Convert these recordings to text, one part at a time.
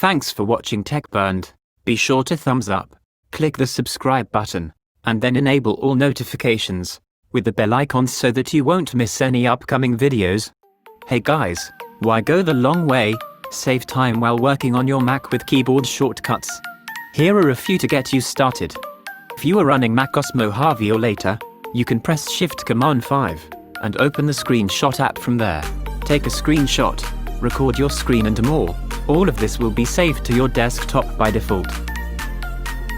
Thanks for watching TechBurned. Be sure to thumbs up, click the subscribe button, and then enable all notifications with the bell icon so that you won't miss any upcoming videos. Hey guys, why go the long way? Save time while working on your Mac with keyboard shortcuts. Here are a few to get you started. If you are running macOS Mojave or later, you can press Shift-Command-5 and open the screenshot app from there. Take a screenshot, record your screen and more. All of this will be saved to your desktop by default.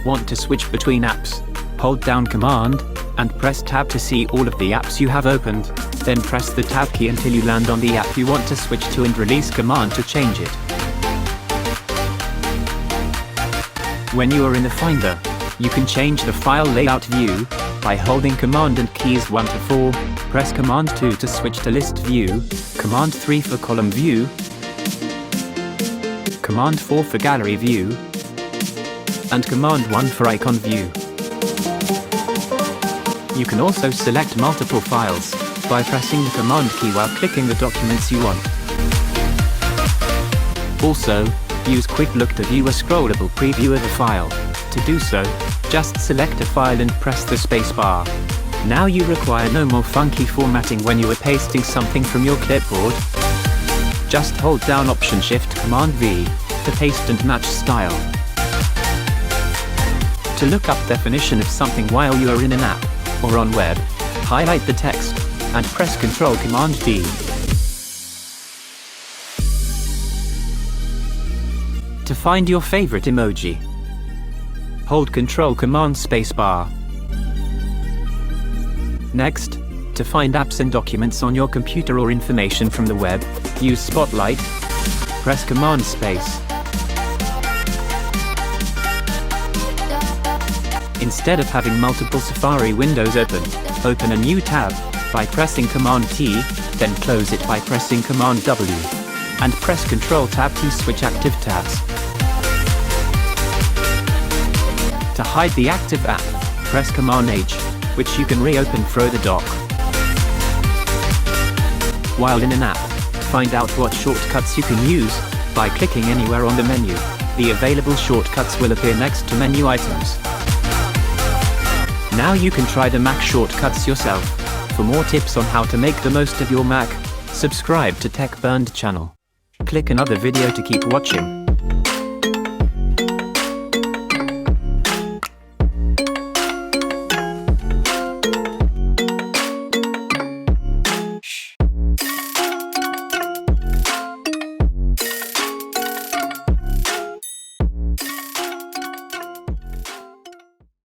Want to switch between apps? Hold down Command and press Tab to see all of the apps you have opened. Then press the Tab key until you land on the app you want to switch to and release Command to change it. When you are in the Finder, you can change the file layout view by holding Command and keys 1 to 4, press Command 2 to switch to list view, Command 3 for column view, Command 4 for gallery view, and Command 1 for icon view. You can also select multiple files by pressing the Command key while clicking the documents you want. Also, use Quick Look to view a scrollable preview of a file. To do so, just select a file and press the spacebar. Now you require no more funky formatting when you are pasting something from your clipboard. Just hold down Option-Shift-Command-V to paste and match style. To look up definition of something while you are in an app or on web, highlight the text and press Ctrl-Command-D. To find your favorite emoji, hold Ctrl-Command-Spacebar. Next, to find apps and documents on your computer or information from the web, use Spotlight, press Command-Space. Instead of having multiple Safari windows open a new tab by pressing Command-T, then close it by pressing Command-W, and press Ctrl-Tab to switch active tabs. To hide the active app, press Command-H, which you can reopen through the dock. While in an app, find out what shortcuts you can use by clicking anywhere on the menu. The available shortcuts will appear next to menu items. Now you can try the Mac shortcuts yourself. For more tips on how to make the most of your Mac, subscribe to TechBurned channel. Click another video to keep watching.